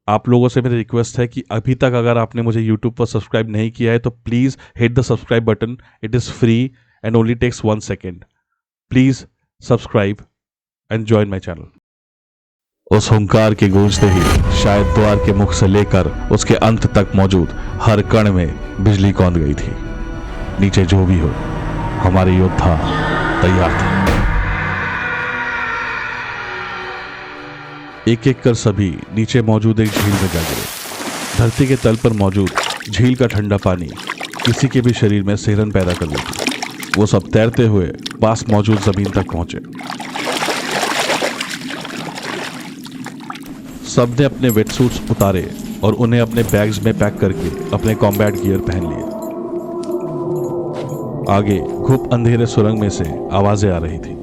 आप लोगों से मेरी रिक्वेस्ट है कि अभी तक अगर आपने मुझे यूट्यूब पर सब्सक्राइब नहीं किया है तो please hit the subscribe button. It is free and only takes 1 second. Please subscribe and join my channel. उस हुंकार के गूंजते ही शायद द्वार के मुख से लेकर उसके अंत तक मौजूद हर कण में बिजली कौंध गई थी. नीचे जो भी हो, हमारे योद्धा तैयार थे. एक एक कर सभी नीचे मौजूद एक झील में जा गिरे. धरती के तल पर मौजूद झील का ठंडा पानी किसी के भी शरीर में सिहरन पैदा कर देती. वो सब तैरते हुए पास मौजूद जमीन तक पहुंचे. सबने अपने वेटसूट्स उतारे और उन्हें अपने बैग्स में पैक करके अपने कॉम्बैट गियर पहन लिए. आगे खूब अंधेरे सुरंग में से आवाजें आ रही थी.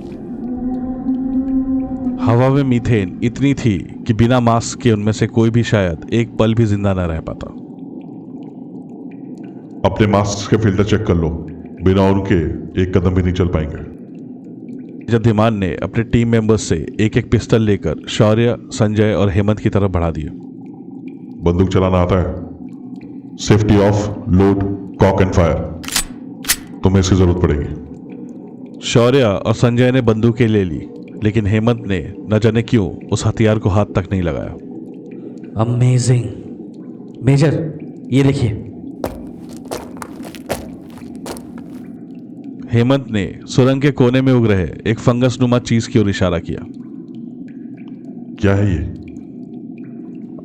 हवा में मीथेन इतनी थी कि बिना मास्क के उनमें से कोई भी शायद एक पल भी जिंदा न रह पाता. अपने मास्क के फिल्टर चेक कर लो, बिना उनके एक कदम भी नहीं चल पाएंगे. जब धीमान ने अपने टीम मेंबर्स से एक एक पिस्टल लेकर शौर्य, संजय और हेमंत की तरफ बढ़ा दिया. बंदूक चलाना आता है? Safety of, load, cock and fire. तुम्हें इसकी जरूरत पड़ेगी. शौर्य और संजय ने बंदूकें ले ली, लेकिन हेमंत ने न जाने क्यों उस हथियार को हाथ तक नहीं लगाया. अमेजिंग मेजर, ये लिखिए. हेमंत ने सुरंग के कोने में उग रहे एक फंगस नुमा चीज की ओर इशारा किया. क्या है ये?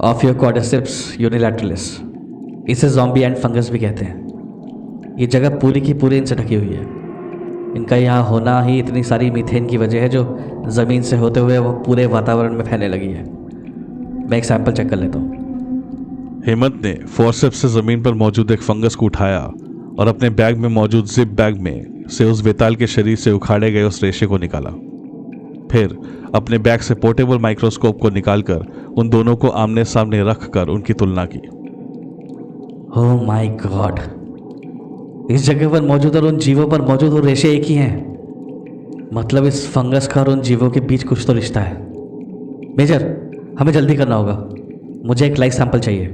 Of your quadriceps unilateralis. इसे जॉम्बी एंड फंगस भी कहते हैं. ये जगह पूरी की पूरी इनसे ढकी हुई है. इनका यहाँ होना ही इतनी सारी मीथेन की वजह है जो ज़मीन से होते हुए वो पूरे वातावरण में फैलने लगी है. मैं एक सैंपल चेक कर लेता हूँ. हेमंत ने फोर्सेप्स से जमीन पर मौजूद एक फंगस को उठाया और अपने बैग में मौजूद जिप बैग में से उस वेताल के शरीर से उखाड़े गए उस रेशे को निकाला. फिर अपने बैग से पोर्टेबल माइक्रोस्कोप को निकालकर उन दोनों को आमने सामने रखकर उनकी तुलना की. ओह माय गॉड, इस जगह पर मौजूद और उन जीवों पर मौजूद वो रेशे एक ही हैं. मतलब इस फंगस का और उन जीवों के बीच कुछ तो रिश्ता है. मेजर, हमें जल्दी करना होगा. मुझे एक लाइव सैंपल चाहिए.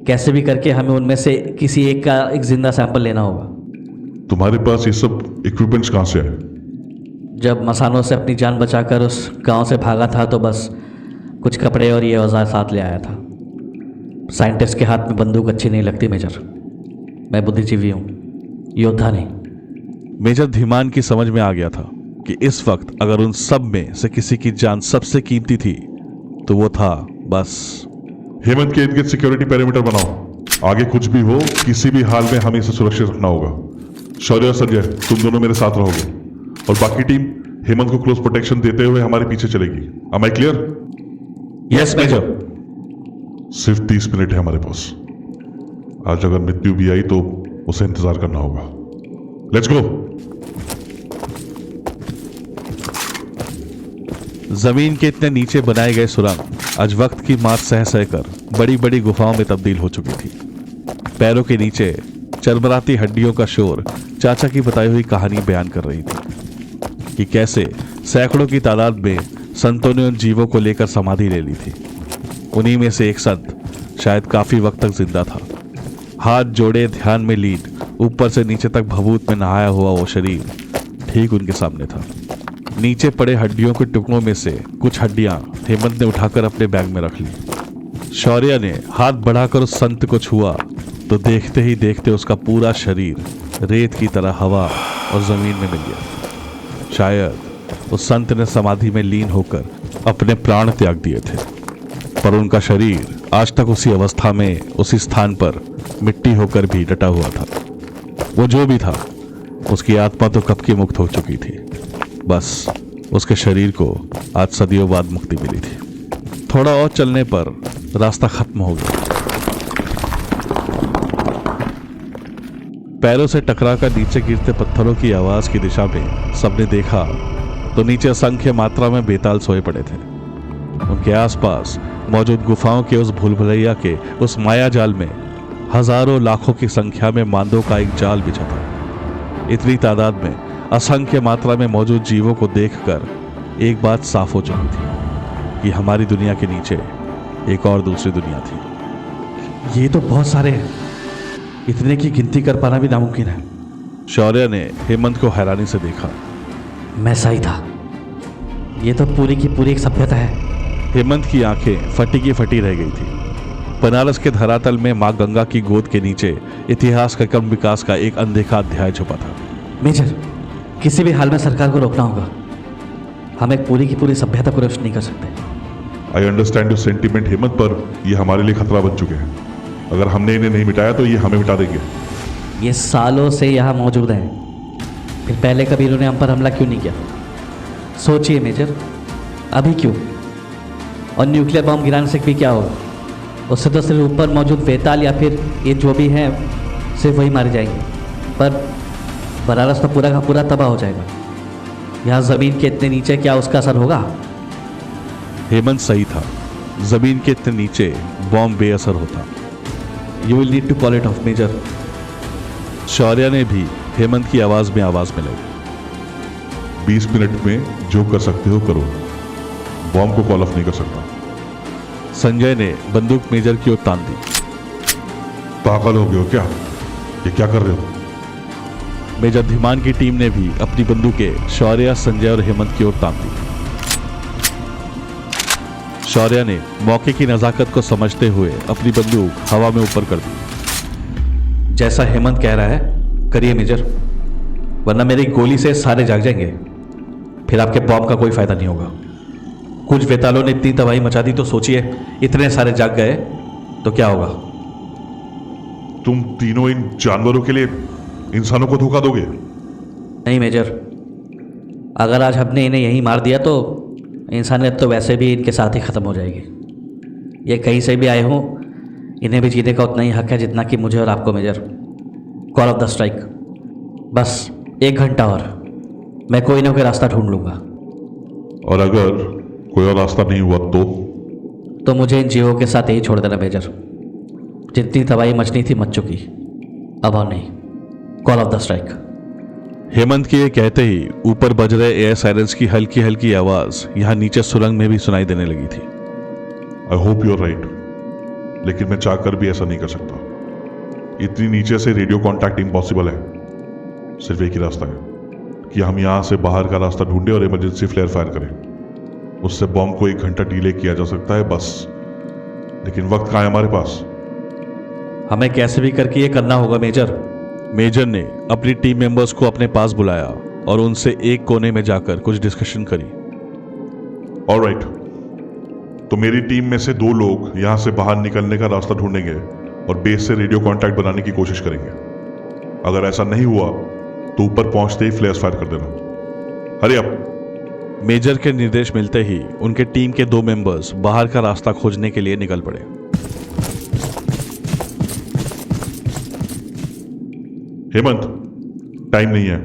कैसे भी करके हमें उनमें से किसी एक का एक जिंदा सैंपल लेना होगा. तुम्हारे पास ये सब इक्विपमेंट्स कहाँ से है? जब मसानों से अपनी जान बचाकर उस गांव से भागा था तो बस कुछ कपड़े और ये औजार साथ ले आया था. साइंटिस्ट के हाथ में बंदूक अच्छी नहीं लगती मेजर. मैं बुद्धिजीवी हूँ, योद्धा नहीं. मेजर धीमान की समझ में आ गया था कि इस वक्त अगर उन सब में से किसी की जान सबसे कीमती थी तो वो था बस. हेमंत के इर्द गिर्द सिक्योरिटी पेरीमीटर बनाओ. आगे कुछ भी हो, किसी भी हाल में हमें इसे सुरक्षित रखना होगा. शौर्य और संजय, तुम दोनों मेरे साथ रहोगे और बाकी टीम हेमंत को क्लोज प्रोटेक्शन देते हुए हमारे पीछे चलेगी. Am I clear? Yes major. सिर्फ 30 मिनट है हमारे पास. आज अगर मृत्यु भी आई तो उसे इंतजार करना होगा. Let's go. जमीन के इतने नीचे बनाए गए सुरंग आज वक्त की मार सह सहकर बड़ी बड़ी गुफाओं में तब्दील हो चुकी थी. पैरों के नीचे चरमराती हड्डियों का शोर चाचा की बताई हुई कहानी बयान कर रही थी कि कैसे सैकड़ों की तादाद में संतों ने उन जीवों को लेकर समाधि ले ली थी. उन्हीं में से एक संत शायद काफी वक्त तक जिंदा था. हाथ जोड़े ध्यान में लीन, ऊपर से नीचे तक भभूत में नहाया हुआ वो शरीर ठीक उनके सामने था. नीचे पड़े हड्डियों के टुकड़ों में से कुछ हड्डियां हेमंत ने उठाकर अपने बैग में रख ली. शौर्य ने हाथ बढ़ाकर उस संत को छुआ तो देखते ही देखते उसका पूरा शरीर रेत की तरह हवा और जमीन में मिल गया. शायद उस संत ने समाधि में लीन होकर अपने प्राण त्याग दिए थे, पर उनका शरीर आज तक उसी अवस्था में उसी स्थान पर मिट्टी होकर भी डटा हुआ था. वो जो भी था, उसकी आत्मा तो कब की मुक्त हो चुकी थी. बस उसके शरीर को आज सदियों बाद मुक्ति मिली थी. थोड़ा और चलने पर रास्ता खत्म हो गया. पैरों से टकराकर नीचे गिरते पत्थरों की आवाज की दिशा में सबने देखा तो नीचे असंख्य मात्रा में बेताल सोए पड़े थे. उनके आसपास मौजूद गुफाओं के उस भूलभुलैया के उस माया जाल में हजारों लाखों की संख्या में मांदों का एक जाल बिछा था. इतनी तादाद में असंख्य मात्रा में मौजूद जीवों को देखकर एक बात साफ हो चुकी थी कि हमारी दुनिया के नीचे एक और दूसरी दुनिया थी। ये तो बहुत सारे हैं, इतने की गिनती कर पाना भी नामुमकिन है। शौर्य ने हेमंत को हैरानी से देखा। मैं सही था, ये तो पूरी की पूरी एक सभ्यता है। हेमंत की आंखें फटी की फटी रह गई थी। बनारस के धरातल में मां गंगा की गोद के नीचे इतिहास का क्रम विकास का एक अनदेखा अध्याय छुपा था। मेजर, किसी भी हाल में सरकार को रोकना होगा। हम एक पूरी की पूरी सभ्यता को नष्ट नहीं कर सकते। I understand your sentiment Hemant, पर ये हमारे लिए खतरा बन चुके हैं। अगर हमने इन्हें नहीं मिटाया तो ये हमें मिटा देंगे। ये सालों से यहाँ मौजूद हैं, फिर पहले कभी इन्होंने हम पर हमला क्यों नहीं किया? सोचिए मेजर, अभी क्यों? और न्यूक्लियर बॉम्ब गिराने से भी क्या होगा? उससे तो सिर्फ ऊपर मौजूद वेताल या फिर ये जो भी हैं सिर्फ वही मारे जाएंगे, पर बनारस तो पूरा का पूरा तबाह हो जाएगा। यहाँ ज़मीन के इतने नीचे क्या उसका असर होगा? हेमंत सही था, जमीन के इतने नीचे बॉम्ब बेअसर होता। You will need to call it off major. Shaurya ने भी हेमंत की आवाज में आवाज मिलाई। 20 मिनट में जो कर सकते हो करो, बॉम्ब को कॉल ऑफ नहीं कर सकता। संजय ने बंदूक मेजर की ओर तान दी। पागल हो गए हो क्या? ये क्या कर रहे हो? मेजर धीमान की टीम ने भी अपनी बंदूकें शौर्य, संजय और हेमंत की ओर तान दी। शौर्य ने मौके की नजाकत को समझते हुए अपनी बंदूक हवा में ऊपर कर दी। जैसा हेमंत कह रहा है करिए मेजर, वरना मेरी गोली से सारे जाग जाएंगे, फिर आपके बॉम्ब का कोई फायदा नहीं होगा। कुछ वेतालों ने इतनी तबाही मचा दी तो सोचिए इतने सारे जाग गए तो क्या होगा? तुम तीनों इन जानवरों के लिए इंसानों को धोखा दोगे? नहीं मेजर, अगर आज हमने इन्हें यहीं मार दिया तो इंसानियत तो वैसे भी इनके साथ ही ख़त्म हो जाएगी। ये कहीं से भी आए हों, इन्हें भी जीने का उतना ही हक है जितना कि मुझे और आपको major. Call off the strike. बस 1 घंटा और, मैं कोई ना कोई रास्ता ढूंढ लूँगा। और अगर कोई और रास्ता नहीं हुआ तो मुझे इन जीवों के साथ यही छोड़ देना मेजर। जितनी तबाही मचनी थी मच चुकी, अब और नहीं। Call off the strike. Hemant के ये कहते ही ऊपर बज रहे एयर साइरेंस की हल्की हल्की आवाज यहां नीचे सुरंग में भी सुनाई देने लगी थी। I hope you are right, लेकिन मैं चाहकर भी ऐसा नहीं कर सकता। इतनी नीचे से रेडियो कांटेक्ट इम्पॉसिबल है। सिर्फ एक ही रास्ता है कि हम यहां से बाहर का रास्ता ढूंढें और इमरजेंसी फ्लेयर फायर करें। उससे बॉम्ब को 1 घंटा डिले किया जा सकता है बस। लेकिन वक्त कहाँ है हमारे पास? हमें कैसे भी करके ये करना होगा मेजर। मेजर ने अपनी टीम मेंबर्स को अपने पास बुलाया और उनसे एक कोने में जाकर कुछ डिस्कशन करी। ऑलराइट, तो मेरी टीम में से 2 लोग यहां से बाहर निकलने का रास्ता ढूंढेंगे और बेस से रेडियो कांटेक्ट बनाने की कोशिश करेंगे। अगर ऐसा नहीं हुआ तो ऊपर पहुंचते ही फ्लेयर्स फायर कर देना। Hurry up. मेजर के निर्देश मिलते ही उनके टीम के 2 मेंबर्स बाहर का रास्ता खोजने के लिए निकल पड़े। हेमंत, टाइम नहीं है।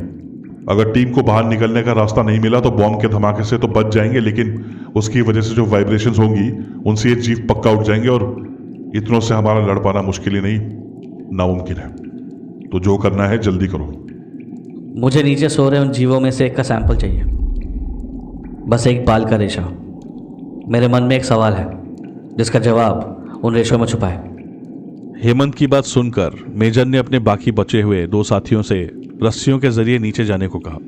अगर टीम को बाहर निकलने का रास्ता नहीं मिला तो बॉम्ब के धमाके से तो बच जाएंगे, लेकिन उसकी वजह से जो वाइब्रेशंस होंगी उनसे ये जीव पक्का उठ जाएंगे और इतनों से हमारा लड़ पाना मुश्किल ही नहीं नामुमकिन है। तो जो करना है जल्दी करो। मुझे नीचे सो रहे उन जीवों में से एक का सैंपल चाहिए, बस एक बाल का रेशा। मेरे मन में एक सवाल है जिसका जवाब उन रेशों में छुपा है। हेमंत की बात सुनकर मेजर ने अपने बाकी बचे हुए 2 साथियों से रस्सियों के जरिए नीचे जाने को कहा।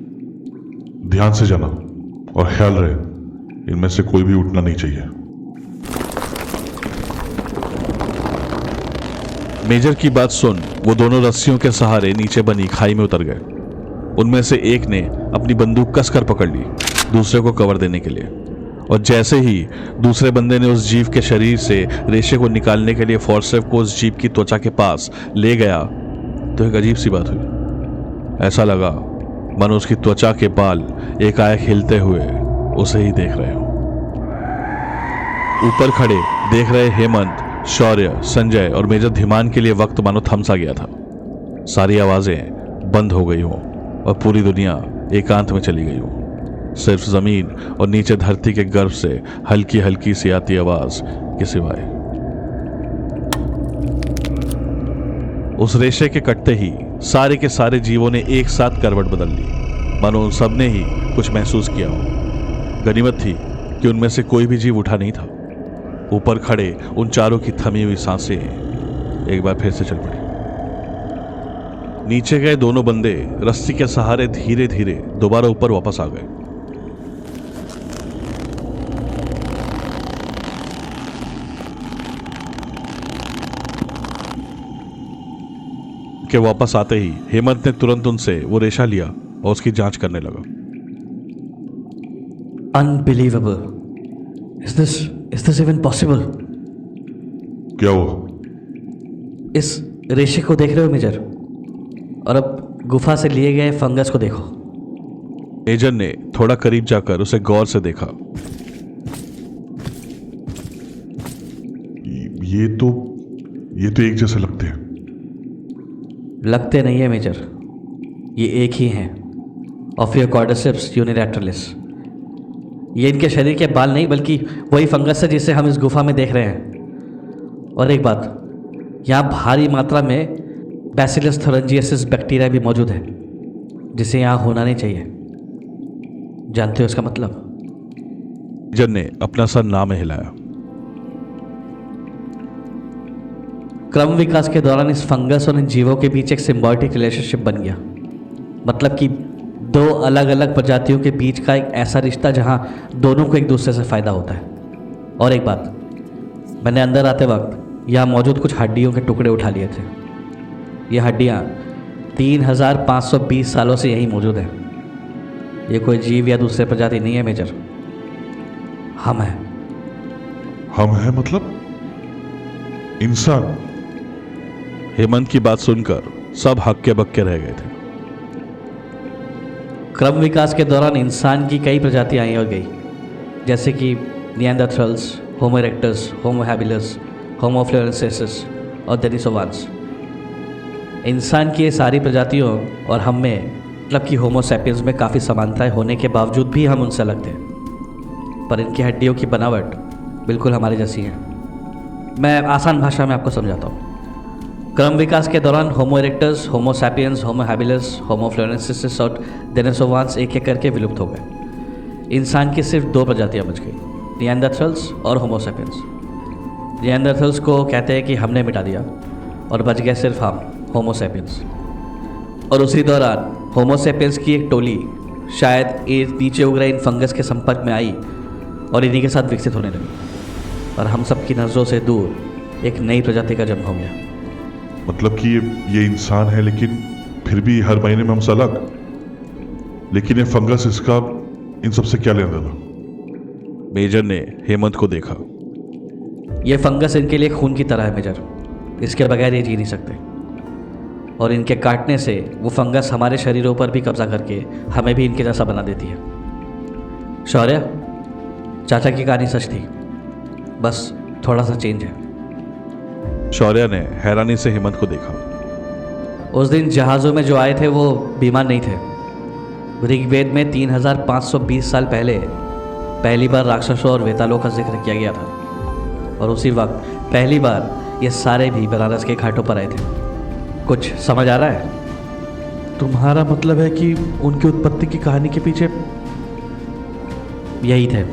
ध्यान से जाना और ख्याल रहे इनमें से कोई भी उठना नहीं चाहिए। मेजर की बात सुन वो दोनों रस्सियों के सहारे नीचे बनी खाई में उतर गए। उनमें से एक ने अपनी बंदूक कसकर पकड़ ली दूसरे को कवर देने के लिए, और जैसे ही दूसरे बंदे ने उस जीव के शरीर से रेशे को निकालने के लिए फोर्सेप को उस जीव की त्वचा के पास ले गया तो एक अजीब सी बात हुई। ऐसा लगा मानो उसकी त्वचा के बाल एकाएक हिलते हुए उसे ही देख रहे हो। ऊपर खड़े देख रहे हेमंत, शौर्य, संजय और मेजर धीमान के लिए वक्त मानो थम सा गया था। सारी आवाजें बंद हो गई हों और पूरी दुनिया एकांत में चली गई हो। सिर्फ जमीन और नीचे धरती के गर्भ से हल्की हल्की सी आती आवाज के सिवाय। उस रेशे के कटते ही सारे के सारे जीवों ने एक साथ करवट बदल ली, मानो उन सब ने ही कुछ महसूस किया हो। गनीमत थी कि उनमें से कोई भी जीव उठा नहीं था। ऊपर खड़े उन चारों की थमी हुई सांसें एक बार फिर से चल पड़ी। नीचे गए दोनों बंदे रस्सी के सहारे धीरे धीरे दोबारा ऊपर वापस आ गए। के वापस आते ही हेमंत ने तुरंत उनसे वो रेशा लिया और उसकी जांच करने लगा। Unbelievable, is this even possible? क्या हुआ? इस रेशे को देख रहे हो मेजर? और अब गुफा से लिए गए फंगस को देखो। मेजर ने थोड़ा करीब जाकर उसे गौर से देखा। ये तो एक जैसे लगते हैं। लगते नहीं है मेजर, ये एक ही हैं, ऑफियोकॉर्डिसेप्स यूनिलैटरलिस। ये इनके शरीर के बाल नहीं बल्कि वही फंगस है जिसे हम इस गुफा में देख रहे हैं। और एक बात, यहाँ भारी मात्रा में बैसिलस थोरेंजियसिस बैक्टीरिया भी मौजूद है जिसे यहाँ होना नहीं चाहिए। जानते हो इसका मतलब? मेजर ने अपना सर ना में हिलाया। क्रम विकास के दौरान इस फंगस और इन जीवों के बीच एक सिम्बायोटिक रिलेशनशिप बन गया। मतलब कि दो अलग अलग प्रजातियों के बीच का एक ऐसा रिश्ता जहां दोनों को एक दूसरे से फ़ायदा होता है। और एक बात, मैंने अंदर आते वक्त यहाँ मौजूद कुछ हड्डियों के टुकड़े उठा लिए थे। ये हड्डियाँ 3520 सालों से यहीं मौजूद हैं। ये कोई जीव या दूसरे प्रजाति नहीं है मेजर, हम हैं। हम हैं मतलब इंसान? हेमंत की बात सुनकर सब हक्के बक्के रह गए थे। क्रम विकास के दौरान इंसान की कई प्रजातियां आई और गई, जैसे कि निएंडरथ्रल्स, होमो इरेक्टस, होमो हैबिलस, होमो फ्लोरेंसिस और डेनिसोवांस। इंसान की ये सारी प्रजातियों और हम में, मतलब कि होमो सैपियंस में काफ़ी समानताएं होने के बावजूद भी हम उनसे अलग थे। पर इनकी हड्डियों की बनावट बिल्कुल हमारी जैसी है। मैं आसान भाषा में आपको समझाता हूँ। क्रम विकास के दौरान होमो इरेक्टस, होमो सैपियंस, होमो हैबिलस, होमो फ्लोरेंसिस और डेनिसोवांस एक एक करके विलुप्त हो गए। इंसान की सिर्फ दो प्रजातियां बच गई, निएंडरथ्रल्स और होमो सैपियंस। निएंडरथ्रल्स को कहते हैं कि हमने मिटा दिया और बच गए सिर्फ हम, होमो सैपियंस। और उसी दौरान होमो सैपियंस की एक टोली शायद ये नीचे उग रहे इन फंगस के संपर्क में आई और इन्हीं के साथ विकसित होने लगी। और हम सब की नज़रों से दूर एक नई प्रजाति का जन्म हो गया। मतलब कि ये इंसान है लेकिन फिर भी हर महीने में हमसे अलग। लेकिन ये फंगस, इसका इन सबसे क्या लेना देना? मेजर ने हेमंत को देखा। ये फंगस इनके लिए खून की तरह है मेजर, इसके बगैर ये जी नहीं सकते। और इनके काटने से वो फंगस हमारे शरीरों पर भी कब्जा करके हमें भी इनके जैसा बना देती है। शौर्य, चाचा की कहानी सच थी, बस थोड़ा सा चेंज है। शौर्य ने हैरानी से हेमंत को देखा। उस दिन जहाज़ों में जो आए थे वो बीमार नहीं थे। ऋग्वेद में 3520 साल पहले पहली बार राक्षसों और वेतालों का जिक्र किया गया था। और उसी वक्त पहली बार ये सारे भी बनारस के घाटों पर आए थे। कुछ समझ आ रहा है? तुम्हारा मतलब है कि उनकी उत्पत्ति की कहानी के पीछे यही थे।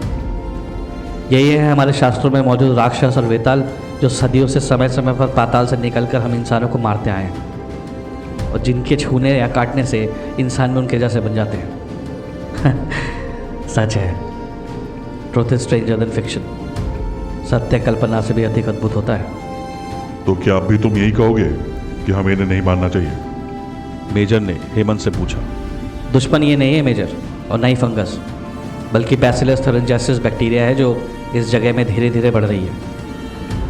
यही है हमारे शास्त्रों में मौजूद राक्षस और वेताल, जो सदियों से समय समय पर पाताल से निकलकर हम इंसानों को मारते आए हैं और जिनके छूने या काटने से इंसान में उनके जैसे बन जाते हैं। सच है, truth is stranger then fiction. सत्य कल्पना से भी अधिक अद्भुत होता है। तो क्या अब भी तुम यही कहोगे कि हमें इन्हें नहीं मानना चाहिए? मेजर ने हेमंत से पूछा। दुश्मन ये नहीं है मेजर, और ना ही फंगस, बल्कि बैसिलस थोरेंजियसिस बैक्टीरिया है जो इस जगह में धीरे धीरे बढ़ रही है।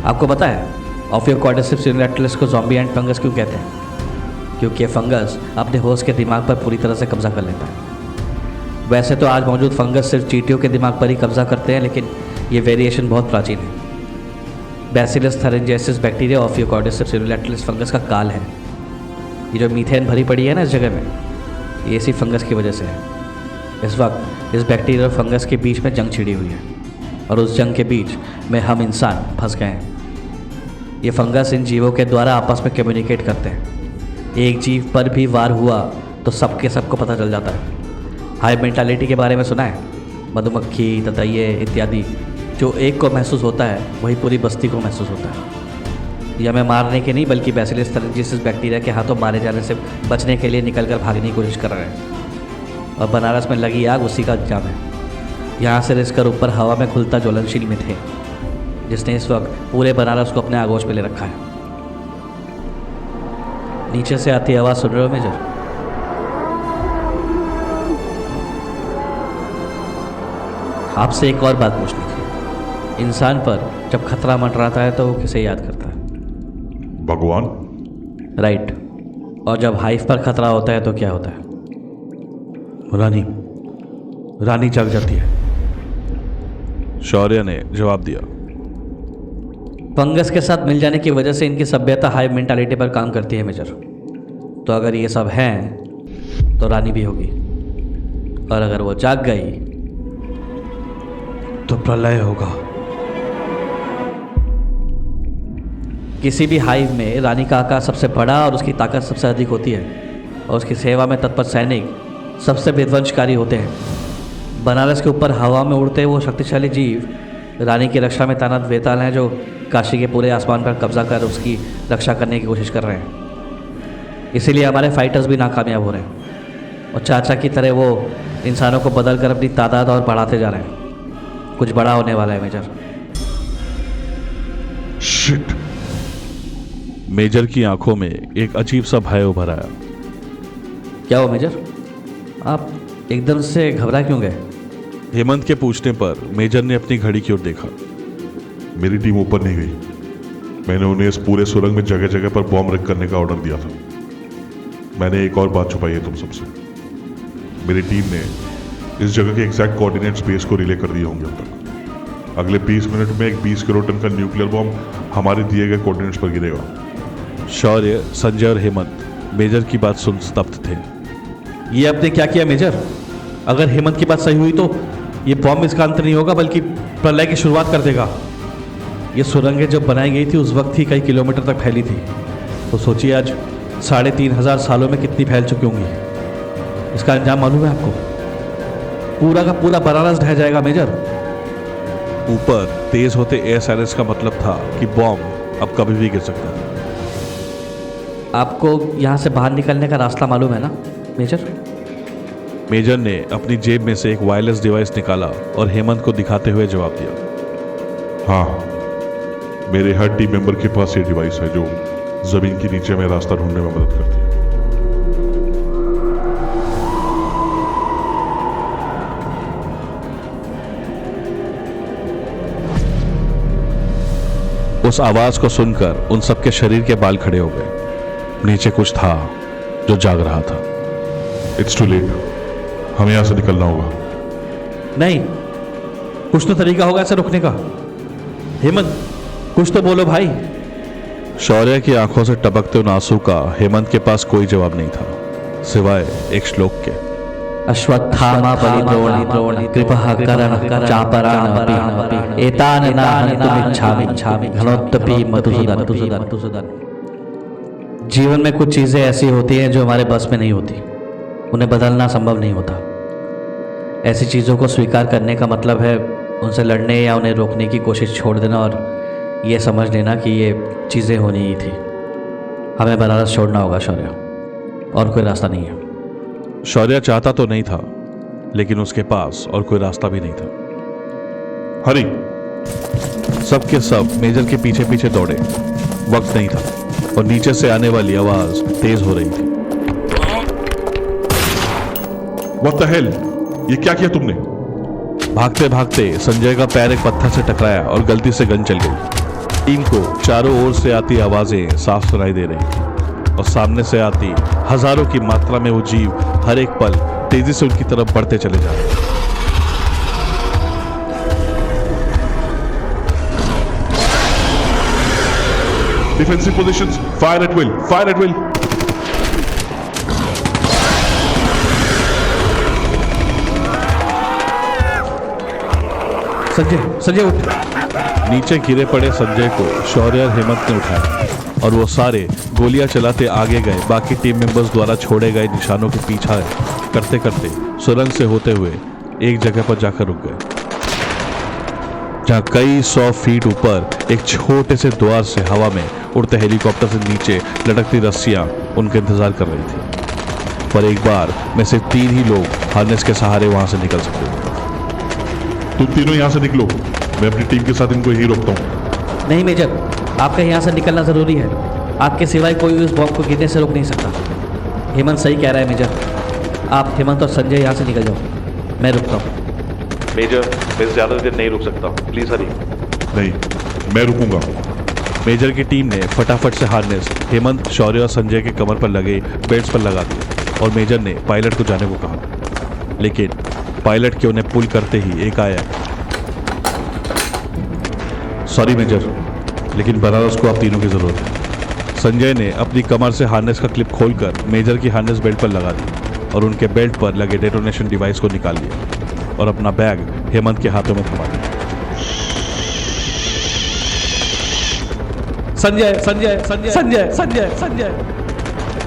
आपको पता है ऑफियोकॉर्डिसेप्स यूनिलैटरलिस को ज़ॉम्बी एंड फंगस क्यों कहते हैं? क्योंकि ये फंगस अपने होस्ट के दिमाग पर पूरी तरह से कब्जा कर लेता है। वैसे तो आज मौजूद फंगस सिर्फ चींटियों के दिमाग पर ही कब्जा करते हैं, लेकिन ये वेरिएशन बहुत प्राचीन है। बैसिलस थोरेंजियसिस बैक्टीरिया ऑफियोकॉर्डिसेप्स यूनिलैटरलिस फंगस का काल है। ये जो मीथेन भरी पड़ी है ना इस जगह में, ये इसी फंगस की वजह से है। इस वक्त इस बैक्टीरिया और फंगस के बीच में जंग छिड़ी हुई है और उस जंग के बीच में हम इंसान फंस गए हैं। ये फंगस इन जीवों के द्वारा आपस में कम्युनिकेट करते हैं। एक जीव पर भी वार हुआ तो सबके सबको पता चल जाता है। हाई मेंटालिटी के बारे में सुना है? मधुमक्खी, ततैये इत्यादि जो एक को महसूस होता है वही पूरी बस्ती को महसूस होता है। यह हमें मारने के नहीं बल्कि बैसिलस थैलेंजियस बैक्टीरिया के हाथों मारे जाने से बचने के लिए निकलकर भागने की कोशिश कर रहे हैं। और बनारस में लगी आग उसी का अंजाम है। यहाँ से रिसकर ऊपर हवा में खुलता ज्वलनशील में थे, जिसने इस वक्त पूरे बनारस को अपने आगोश में ले रखा है। नीचे से आती आवाज़ सुन रहे हो मेजर? आपसे एक और बात पूछनी थी। इंसान पर जब खतरा मंडराता है तो वो किसे याद करता है? भगवान। राइट। और जब हाइफ पर खतरा होता है तो क्या होता है? रानी जाग जाती है, शौर्य ने जवाब दिया। फंगस के साथ मिल जाने की वजह से इनकी सभ्यता हाइव मेंटालिटी पर काम करती है मेजर। तो अगर ये सब हैं तो रानी भी होगी, और अगर वो जाग गई तो प्रलय होगा। किसी भी हाइव में रानी का आकार सबसे बड़ा और उसकी ताकत सबसे अधिक होती है, और उसकी सेवा में तत्पर सैनिक सबसे विध्वंसकारी होते हैं। बनारस के ऊपर हवा में उड़ते वो शक्तिशाली जीव रानी की रक्षा में तैनात वेताल हैं, जो काशी के पूरे आसमान पर कब्जा कर उसकी रक्षा करने की कोशिश कर रहे हैं। इसीलिए हमारे फाइटर्स भी नाकामयाब हो रहे हैं, और चाचा की तरह वो इंसानों को बदल कर अपनी तादाद और बढ़ाते जा रहे हैं। कुछ बड़ा होने वाला है मेजर। शिट। मेजर की आंखों में एक अजीब सा भय उभर आया। क्या हो मेजर, आप एकदम से घबरा क्यों गए? हेमंत के पूछने पर मेजर ने अपनी घड़ी की ओर देखा। मेरी टीम ऊपर नहीं गई। मैंने उन्हें इस पूरे सुरंग में जगह जगह पर बॉम्ब रख करने का ऑर्डर दिया था। मैंने एक और बात छुपाई है तुम सबसे। मेरी टीम ने इस जगह के एग्जैक्ट कोऑर्डिनेट्स बेस को रिले कर दिए होंगे अब तक। अगले 20 मिनट में एक 20 किलो टन का न्यूक्लियर बॉम्ब हमारे दिए गए कोऑर्डिनेट्स पर गिरेगा। शौर्य, संजय और हेमंत मेजर की बात सुन स्तब्ध थे। ये आपने क्या किया मेजर? अगर हेमंत की बात सही हुई तो ये बॉम्ब इसका अंत नहीं होगा बल्कि प्रलय की शुरुआत कर देगा। ये सुरंगें जब बनाई गई थी उस वक्त ही कई किलोमीटर तक फैली थी, तो सोचिए आज 3500 सालों में कितनी फैल चुकी होंगी। इसका अंजाम मालूम है आपको? पूरा का पूरा बनारस ढह जाएगा मेजर। ऊपर तेज होते एयर साइलेंस का मतलब था कि बॉम्ब अब कभी भी गिर सकता है। आपको यहाँ से बाहर निकलने का रास्ता मालूम है ना मेजर? मेजर ने अपनी जेब में से एक वायरलेस डिवाइस निकाला और हेमंत को दिखाते हुए जवाब दिया। हाँ, मेरे हर टीम मेंबर के पास ये डिवाइस है जो जमीन के नीचे में रास्ता ढूंढने में मदद करती है। उस आवाज को सुनकर उन सबके शरीर के बाल खड़े हो गए। नीचे कुछ था जो जाग रहा था। It's too late. हमें यहां से निकलना होगा। नहीं, कुछ तो तरीका होगा इसे रोकने का। हेमंत, कुछ तो बोलो भाई। शौर्य की आंखों से टपकते उन आंसू का हेमंत के पास कोई जवाब नहीं था, सिवाय एक श्लोक के। अश्वत्थामा परिद्रोण कृपः करण चापरान एतान नाहन्तुमिच्छामि घनोत्तपि मधुसूदन। जीवन में कुछ चीज़ें ऐसी होती हैं जो हमारे बस में नहीं होती, उन्हें बदलना संभव नहीं होता। ऐसी चीज़ों को स्वीकार करने का मतलब है उनसे लड़ने या उन्हें रोकने की कोशिश छोड़ देना और ये समझ लेना कि ये चीज़ें होनी ही थी। हमें बनारस छोड़ना होगा शौर्य, और कोई रास्ता नहीं है। शौर्य चाहता तो नहीं था, लेकिन उसके पास और कोई रास्ता भी नहीं था। हरी। सबके सब मेजर के पीछे पीछे दौड़े। वक्त नहीं था और नीचे से आने वाली आवाज तेज हो रही थी। What the hell? ये क्या किया तुमने? भागते भागते संजय का पैर एक पत्थर से टकराया और गलती से गन चल गई। टीम को चारों ओर से आती आवाजें साफ सुनाई दे रही थी और सामने से आती हजारों की मात्रा में वो जीव हर एक पल तेजी से उनकी तरफ बढ़ते चले जा रहे थे। Defensive positions. Fire at will. Fire at will. Sanjay उठ। नीचे गिरे पड़े संजय को शौर्य और हेमंत ने उठाया और वो सारे गोलियां चलाते आगे गए। बाकी टीम मेंबर्स द्वारा छोड़े गए निशानों के पीछा करते करते सुरंग से होते हुए एक जगह पर जाकर रुक गए। जहां कई 100 फीट ऊपर एक छोटे से द्वार से हवा में उड़ते हेलीकॉप्टर से नीचे लटकती रस्सियां उनका इंतजार कर रही थी। पर एक बार में से 3 ही लोग हार्नेस के सहारे वहां से निकल सकते थे। तुम तीनों यहाँ से निकलो, मैं अपनी टीम के साथ इनको यहीं रोकता हूँ। नहीं मेजर, आपका यहाँ से निकलना ज़रूरी है। आपके सिवाय कोई उस बॉम्ब को गिरने से रोक नहीं सकता। हेमंत सही कह रहा है मेजर, आप हेमंत और संजय यहाँ से निकल जाओ, मैं रुकता हूँ। मेजर, मैं ज़्यादा देर नहीं रुक सकता, प्लीज़ हरी। नहीं, मैं रुकूंगा। मेजर की टीम ने फटाफट से हार्नेस हेमंत, शौर्य और संजय के कमर पर लगे बेल्ट्स पर लगा दिए और मेजर ने पायलट को जाने को कहा। लेकिन पायलट के उन्हें पुल करते ही एक आया। सॉरी मेजर, लेकिन बनारस को आप तीनों की जरूरत है। संजय ने अपनी कमर से हार्नेस का क्लिप खोलकर मेजर की हार्नेस बेल्ट पर लगा दी और उनके बेल्ट पर लगे डेटोनेशन डिवाइस को निकाल लिया और अपना बैग हेमंत के हाथों में थमा दिया। संजय संजय संजय संजय संजय संजय।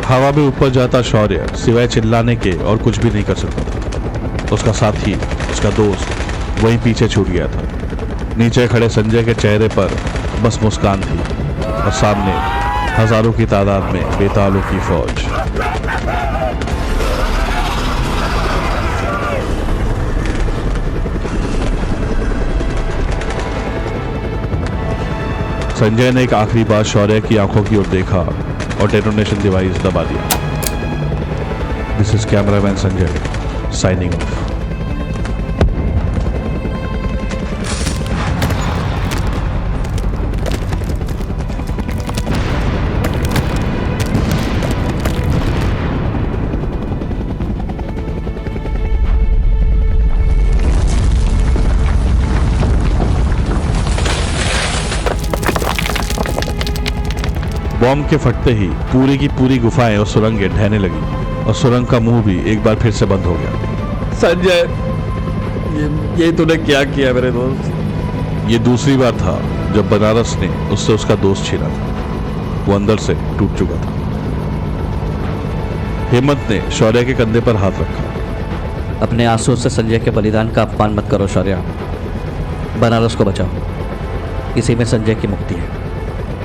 हवा में ऊपर जाता शौर्य सिवाय चिल्लाने के और कुछ भी नहीं कर सकता था। उसका साथी, उसका दोस्त वहीं पीछे छूट गया था। नीचे खड़े संजय के चेहरे पर बस मुस्कान थी और सामने हजारों की तादाद में बेतालों की फौज। संजय ने एक आखिरी बार शौर्य की आंखों की ओर देखा और डेटोनेशन डिवाइस दबा दिया। This is cameraman Sanjay signing off. Bomb के फटते ही पूरी की पूरी गुफाएं और सुरंगें ढहने लगी और सुरंग का मुंह भी एक बार फिर से बंद हो गया। संजय, ये तूने क्या किया मेरे दोस्त? ये दूसरी बार था जब बनारस ने उससे उसका दोस्त छीना था। वो अंदर से टूट चुका था। हेमंत ने शौर्य के कंधे पर हाथ रखा। अपने आंसू से संजय के बलिदान का अपमान मत करो शौर्य। बनारस को बचाओ, इसी में संजय की मुक्ति है।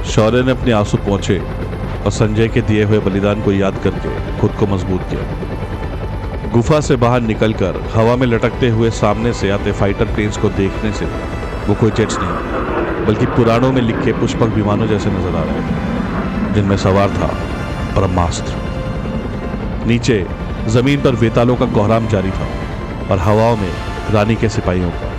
शौर्य ने अपने आंसू पोंछे और संजय के दिए हुए बलिदान को याद करके खुद को मजबूत किया। गुफा से बाहर निकलकर हवा में लटकते हुए सामने से आते फाइटर प्लेन्स को देखने से वो कोई जेट्स नहीं बल्कि पुराणों में लिखे पुष्पक विमानों जैसे नजर आ रहे थे, जिनमें सवार था ब्रह्मास्त्र। नीचे जमीन पर वेतालों का कोहराम जारी था और हवाओं में रानी के सिपाहियों का।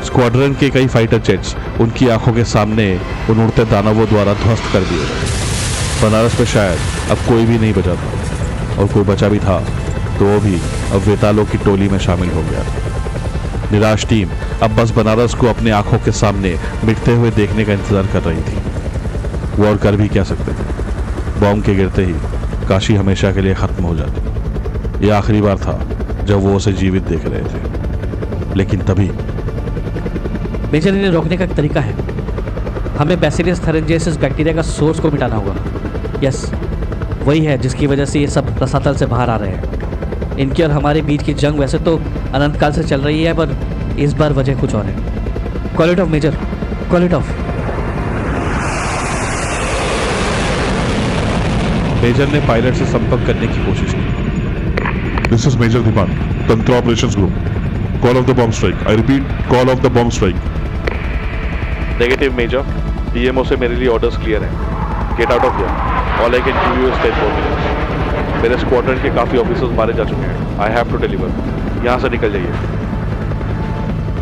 स्क्वाड्रन के कई फाइटर जेट्स उनकी आंखों के सामने उन उड़ते दानवों द्वारा ध्वस्त कर दिए गए। बनारस में शायद अब कोई भी नहीं बचा था और कोई बचा भी था तो वो भी अब वेतालों की टोली में शामिल हो गया था। निराश टीम अब बस बनारस को अपने आंखों के सामने मिटते हुए देखने का इंतजार कर रही थी। वो और कर भी क्या सकते थे। बॉम्ब के गिरते ही काशी हमेशा के लिए खत्म हो जाती। यह आखिरी बार था जब वो उसे जीवित देख रहे थे। लेकिन तभी मेजर, इन्हें रोकने का एक तरीका है। हमें बैसिलियस थैलेंजियसिस बैक्टीरिया का सोर्स को मिटाना होगा। यस, वही है जिसकी वजह से ये सब रसातल से बाहर आ रहे हैं। इनकी और हमारे बीच की जंग वैसे तो अनंत काल से चल रही है, पर इस बार वजह कुछ और है। Call it off major, call it off. Major ने पायलट से संपर्क करने की कोशिश की। This is major Dhiman, Tantra operations group. Call off the bomb strike. I repeat, call off the bomb strike. Negative major, DMO से मेरे लिए ऑर्डर्स क्लियर हैं। Get out of here. All I can give you is 10 more minutes। मेरे squadron के काफी officers मारे जा चुके हैं। I have to deliver. यहाँ से निकल जाइए।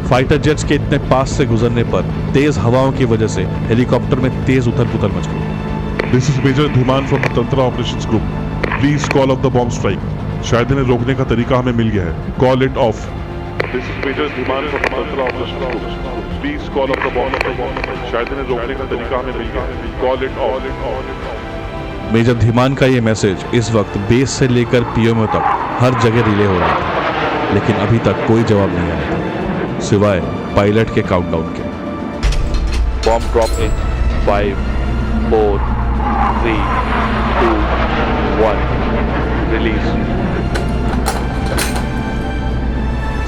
फाइटर जेट्स के इतने पास से गुजरने पर तेज हवाओं की वजह से हेलीकॉप्टर में तेज उथल-पुथल मच गई। This is major Dhiman from Tantra operations group. Please call off the bomb strike. शायद इन्हें रोकने का तरीका हमें मिल गया है। Call it off. This is major Dhiman from Tantra operations group. Please call off the bomb strike. शायद इन्हें रोकने का तरीका हमें मिल गया है। Call it off. Major Dhiman का ये मैसेज इस वक्त बेस से लेकर पीएमओ तक हर जगह रिले हो रहा था, लेकिन अभी तक कोई जवाब नहीं आया था सिवाय पायलट के काउंटडाउन के। Bomb drop in 5 4 3 2 1 release.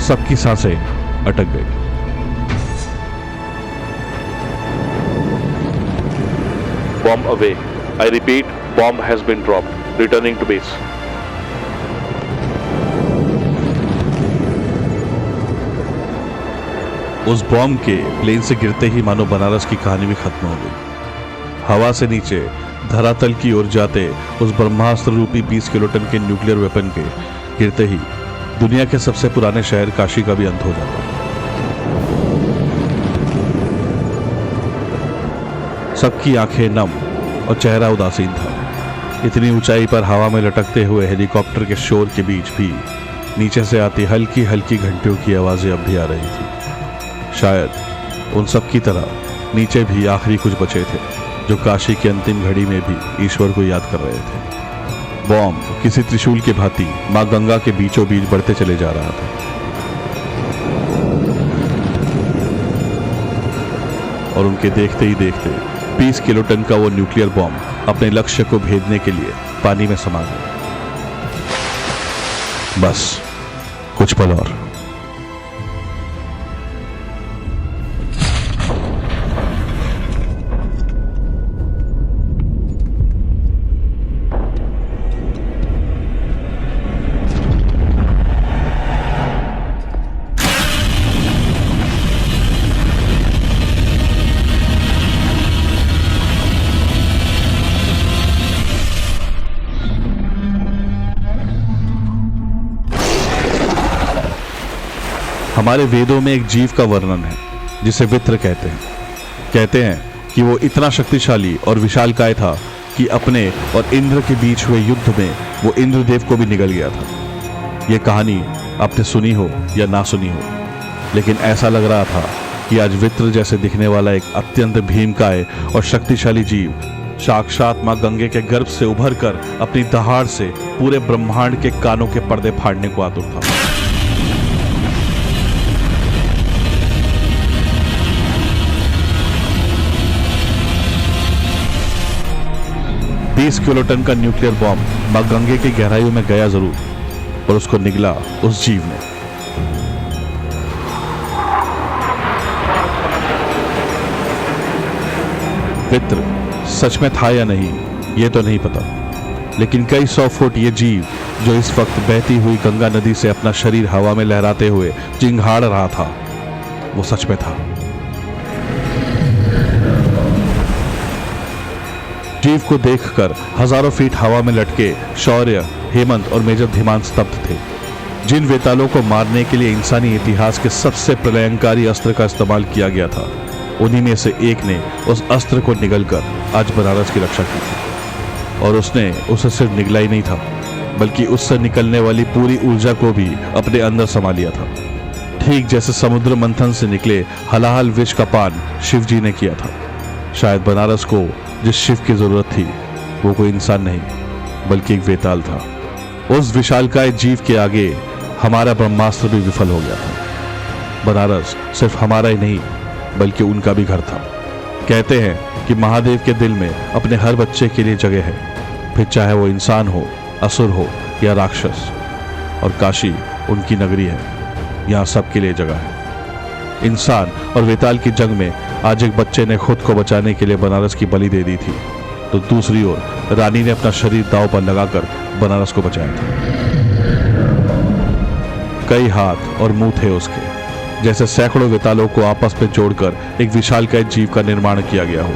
सबकी सांसें अटक गई। Bomb away. I repeat, bomb has been dropped. Returning to base. उस बॉम्ब के प्लेन से गिरते ही मानो बनारस की कहानी भी खत्म हो गई। हवा से नीचे धरातल की ओर जाते उस ब्रह्मास्त्र रूपी 20 किलोटन के न्यूक्लियर वेपन के गिरते ही दुनिया के सबसे पुराने शहर काशी का भी अंत हो जाता। सबकी आंखें नम और चेहरा उदासीन था। इतनी ऊंचाई पर हवा में लटकते हुए हेलीकॉप्टर के शोर के बीच भी नीचे से आती हल्की हल्की घंटियों की आवाजें अब भी आ रही थी। शायद उन सब की तरह नीचे भी आखिरी कुछ बचे थे जो काशी की अंतिम घड़ी में भी ईश्वर को याद कर रहे थे। बॉम्ब किसी त्रिशूल के भांति मां गंगा के बीचों बीच बढ़ते चले जा रहा था और उनके देखते ही देखते 20 किलोटन का वो न्यूक्लियर बॉम्ब अपने लक्ष्य को भेदने के लिए पानी में समा गया। बस कुछ पल और। हमारे वेदों में एक जीव का वर्णन है जिसे वित्र कहते हैं। कहते हैं कि वो इतना शक्तिशाली और विशालकाय था कि अपने और इंद्र के बीच हुए युद्ध में वो इंद्रदेव को भी निगल गया था। ये कहानी आपने सुनी हो या ना सुनी हो, लेकिन ऐसा लग रहा था कि आज वित्र जैसे दिखने वाला एक अत्यंत भीमकाय और शक्तिशाली जीव साक्षात मां गंगे के गर्भ से उभर कर अपनी दहाड़ से पूरे ब्रह्मांड के कानों के पर्दे फाड़ने को आतुर था। 20 किलोटन का न्यूक्लियर बॉम्ब मां गंगे की गहराइयों में गया जरूर, और उसको निगला उस जीव ने। वित्र सच में था या नहीं ये तो नहीं पता, लेकिन कई 100 फुट ये जीव जो इस वक्त बहती हुई गंगा नदी से अपना शरीर हवा में लहराते हुए चिंघाड़ रहा था, वो सच में था। जीव को देखकर हजारों फीट हवा में लटके शौर्य, हेमंत और मेजर धीमान स्तब्ध थे। जिन वेतालों को मारने के लिए इंसानी इतिहास के सबसे प्रलयंकारी अस्त्र का इस्तेमाल किया गया था, उन्हीं में से एक ने उस अस्त्र को निगलकर आज बनारस की रक्षा की थी। और उसने उसे सिर्फ निगला ही नहीं था, बल्कि उससे निकलने वाली पूरी ऊर्जा को भी अपने अंदर समा लिया था। ठीक जैसे समुद्र मंथन से निकले हलाहल विष का पान शिव जी ने किया था। शायद बनारस को जिस शिव की जरूरत थी वो कोई इंसान नहीं, बल्कि एक वेताल था। उस विशालकाय जीव के आगे हमारा ब्रह्मास्त्र भी विफल हो गया था। बनारस सिर्फ हमारा ही नहीं, बल्कि उनका भी घर था। कहते हैं कि महादेव के दिल में अपने हर बच्चे के लिए जगह है, फिर चाहे वो इंसान हो, असुर हो या राक्षस। और काशी उनकी नगरी है, यहाँ सबके लिए जगह है। इंसान और वेताल की जंग में आज एक बच्चे ने खुद को बचाने के लिए बनारस की बलि दे दी थी, तो दूसरी ओर रानी ने अपना शरीर दांव पर लगाकर बनारस को बचाया था। कई हाथ और मुंह थे उसके, जैसे सैकड़ों वेतालों को आपस में जोड़कर एक विशालकाय जीव का निर्माण किया गया हो,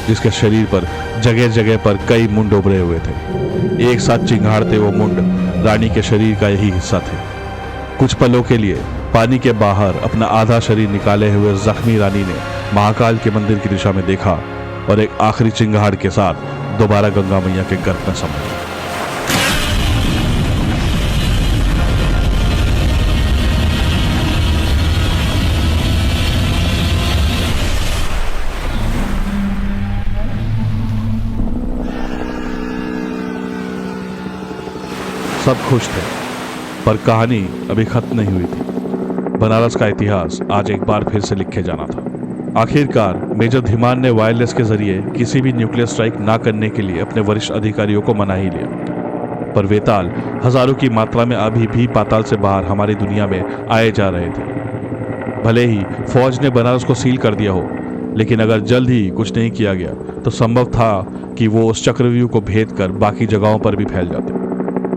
जिसके शरीर पर जगह जगह पर कई मुंड उभरे हुए थे। एक साथ चिंगाड़ते वो मुंड रानी के शरीर का यही हिस्सा थे। कुछ पलों के लिए पानी के बाहर अपना आधा शरीर निकाले हुए जख्मी रानी ने महाकाल के मंदिर की दिशा में देखा और एक आखिरी चिंगाड़ के साथ दोबारा गंगा मैया के गर्भ में समा गई। सब खुश थे, पर कहानी अभी खत्म नहीं हुई थी। बनारस का इतिहास आज एक बार फिर से लिखे जाना था। आखिरकार मेजर धीमान ने वायरलेस के जरिए किसी भी न्यूक्लियर स्ट्राइक ना करने के लिए अपने वरिष्ठ अधिकारियों को मना ही लिया। पर वेताल हजारों की मात्रा में अभी भी पाताल से बाहर हमारी दुनिया में आए जा रहे थे। भले ही फौज ने बनारस को सील कर दिया हो, लेकिन अगर जल्द ही कुछ नहीं किया गया तो संभव था कि वो उस चक्रव्यूह को भेद कर बाकी जगहों पर भी फैल जाते।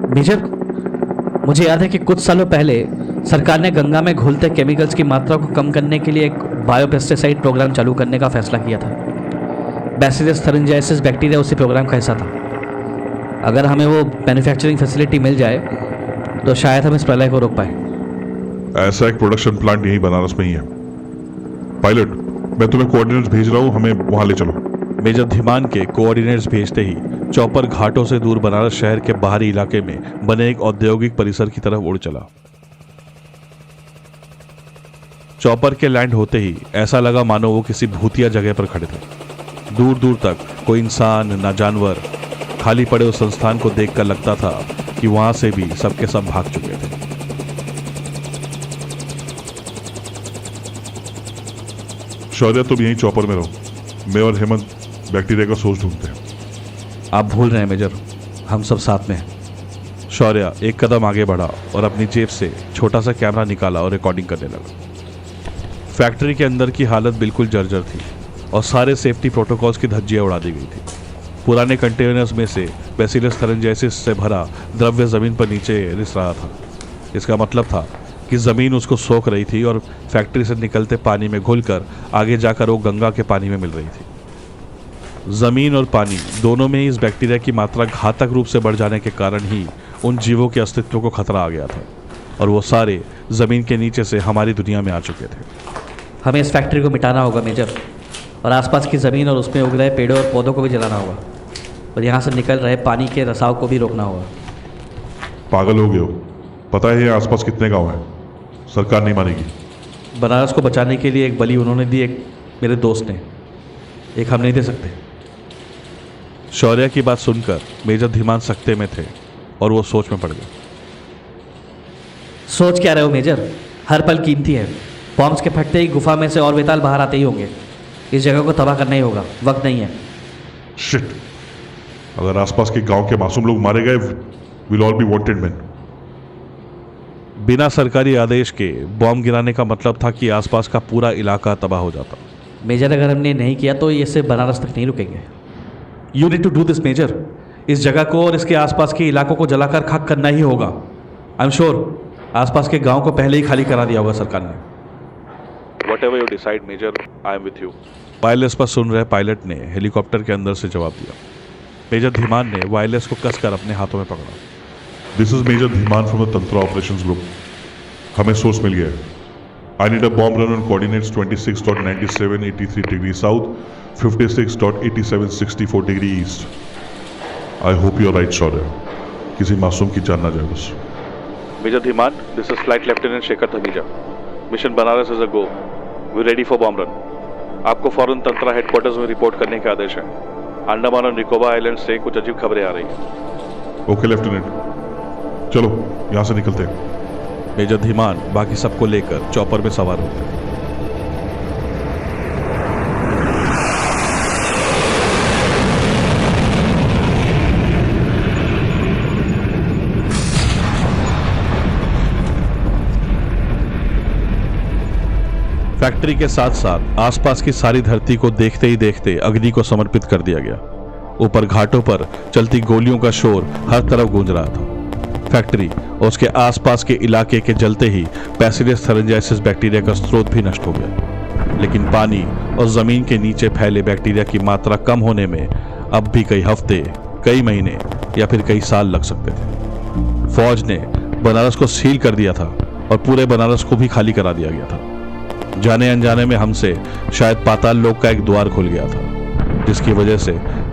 मेजर, मुझे याद है कि कुछ सालों पहले सरकार ने गंगा में घुलते केमिकल्स की मात्रा को कम करने के लिए एक बायोपेस्टिसाइड प्रोग्राम चालू करने का फैसला किया था। बैसिलस थरिंजाइसिस बैक्टीरिया उसी प्रोग्राम का हिस्सा था। अगर हमें वो मैन्युफैक्चरिंग फैसिलिटी मिल जाए तो शायद हम इस प्रलय को रोक पाए। ऐसा एक प्रोडक्शन प्लांट यहीं बनारस में ही है। पायलट, मैं तुम्हें कोऑर्डिनेट्स भेज रहा हूँ, हमें वहां ले चलो। मेजर धीमान के कोऑर्डिनेट्स भेजते ही चॉपर घाटों से दूर बनारस शहर के बाहरी इलाके में बने एक औद्योगिक परिसर की तरफ उड़ चला। चॉपर के लैंड होते ही ऐसा लगा मानो वो किसी भूतिया जगह पर खड़े थे। दूर दूर तक कोई इंसान ना जानवर, खाली पड़े उस संस्थान को देखकर लगता था कि वहां से भी सबके सब भाग चुके थे। शौर्य, तुम यहीं चॉपर में रहो, मैं और हेमंत बैक्टीरिया का सोर्स ढूंढते हैं। आप भूल रहे हैं मेजर, हम सब साथ में हैं। शौर्य एक कदम आगे बढ़ा और अपनी जेब से छोटा सा कैमरा निकाला और रिकॉर्डिंग करने लगा। फैक्ट्री के अंदर की हालत बिल्कुल जर्जर थी और सारे सेफ्टी प्रोटोकॉल्स की धज्जियां उड़ा दी गई थी। पुराने कंटेनर्स में से बैसिलस थरिंजाइसिस से भरा द्रव्य जमीन पर नीचे रिस रहा था। इसका मतलब था कि जमीन उसको सोख रही थी और फैक्ट्री से निकलते पानी में घुलकर आगे जाकर वो गंगा के पानी में मिल रही थी। जमीन और पानी दोनों में ही इस बैक्टीरिया की मात्रा घातक रूप से बढ़ जाने के कारण ही उन जीवों के अस्तित्व को खतरा आ गया था और वो सारे जमीन के नीचे से हमारी दुनिया में आ चुके थे। हमें इस फैक्ट्री को मिटाना होगा मेजर, और आसपास की ज़मीन और उसमें उग रहे पेड़ों और पौधों को भी जलाना होगा, और यहाँ से निकल रहे पानी के रसाव को भी रोकना होगा। पागल हो गए हो? पता है यहाँ आसपास कितने गांव हैं? सरकार नहीं मानेगी। बनारस को बचाने के लिए एक बलि उन्होंने दी, एक मेरे दोस्त ने, एक हम नहीं दे सकते। शौर्य की बात सुनकर मेजर धीमान सकते में थे और वो सोच में पड़ गए। सोच क्या रहे हो मेजर? हर पल कीमती है। बॉम्ब्स के फटते ही गुफा में से और वेताल बाहर आते ही होंगे। इस जगह को तबाह करना ही होगा, वक्त नहीं है। शिट, अगर आसपास के गांव के मासूम लोग मारे गए, will all B wanted man. बिना सरकारी आदेश के बॉम्ब गिराने का मतलब था कि आसपास का पूरा इलाका तबाह हो जाता। मेजर, अगर हमने नहीं किया तो ये सिर्फ बनारस तक नहीं रुकेंगे। You need to do this major. इस जगह को और इसके आसपास के इलाकों को जलाकर खाक करना ही होगा। आई एम श्योर आसपास के गांव को पहले ही खाली करा दिया होगा सरकार ने। Whatever you decide, Major, I am with you. Wireless पर सुन रहे पायलट ने हेलीकॉप्टर के अंदर से जवाब दिया। मेजर धीमान ने वायरलेस को कसकर अपने हाथों में पकड़ा। This is major Dhiman from the Tantra operations group. हमें सोर्स मिल गया है। I need a bomb run on coordinates 26.9783 degree south, 56.8764 degree east. I hope you are right Shaurya, किसी मासूम की जान ना जाए बस। Major Dhiman, this is flight lieutenant Shekhar Dhamija. Mission Banaras is a go. We ready for bomb run. आपको फौरन तंत्रा हेडक्वार्टर्स में रिपोर्ट करने के आदेश है। अंडमान और निकोबार आइलैंड से कुछ अजीब खबरें आ रही हैं। ओके लेफ्टिनेंट, चलो यहाँ से निकलते हैं। मेजर धीमान बाकी सबको लेकर चॉपर में सवार हो गए। फैक्ट्री के साथ साथ आसपास की सारी धरती को देखते ही देखते अग्नि को समर्पित कर दिया गया। ऊपर घाटों पर चलती गोलियों का शोर हर तरफ गूंज रहा था। फैक्ट्री और उसके आसपास के इलाके के जलते ही बैसिलस थरिंजाइसिस बैक्टीरिया का स्रोत भी नष्ट हो गया। लेकिन पानी और जमीन के नीचे फैले बैक्टीरिया की मात्रा कम होने में अब भी कई हफ्ते, कई महीने या फिर कई साल लग सकते थे। फौज ने बनारस को सील कर दिया था और पूरे बनारस को भी खाली करा दिया गया था। जाने अनजाने में हमसे शायद पाताल लोक का एक द्वार खुल गया था, जिसकी वजह से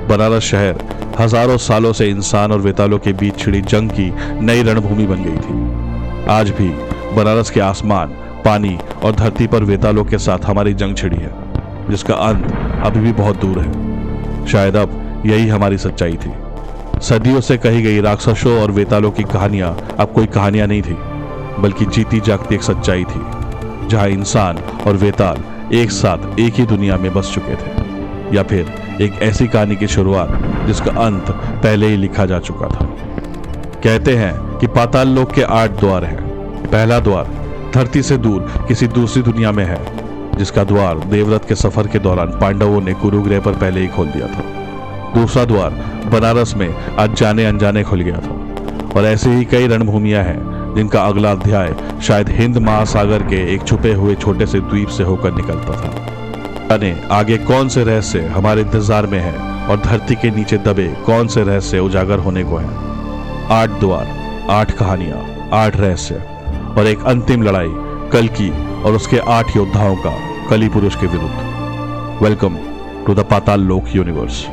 बनारस शहर हजारों सालों से इंसान और वेतालों के बीच छिड़ी जंग की नई रणभूमि बन गई थी। आज भी बनारस के आसमान, पानी और धरती पर वेतालों के साथ हमारी जंग छिड़ी है, जिसका अंत अभी भी बहुत दूर है। शायद अब यही हमारी सच्चाई थी। सदियों से कही गई राक्षसों और वेतालों की कहानियां अब कोई कहानियां नहीं थी, बल्कि जीती जागती एक सच्चाई थी, जहां इंसान और वेताल एक साथ एक ही दुनिया में बस चुके थे, या फिर एक ऐसी कहानी की शुरुआत जिसका अंत पहले ही लिखा जा चुका था। कहते हैं कि पाताल लोक के 8 द्वार हैं। पहला द्वार धरती से दूर किसी दूसरी दुनिया में है, जिसका द्वार देवव्रत के सफर के दौरान पांडवों ने कुरुग्रह पर पहले ही खोल दिया था। दूसरा द्वार बनारस में आज जाने अनजाने खुल गया था। और ऐसे ही कई रणभूमियां हैं जिनका अगला अध्याय शायद हिंद महासागर के एक छुपे हुए छोटे से द्वीप से होकर निकलता था। जाने आगे कौन से रहस्य हमारे इंतजार में है और धरती के नीचे दबे कौन से रहस्य उजागर होने को हैं। 8 द्वार, 8 कहानियां, 8 रहस्य और एक अंतिम लड़ाई कल्कि और उसके 8 योद्धाओं का कली पुरुष के विरुद्ध। वेलकम टू द पाताल लोक यूनिवर्स।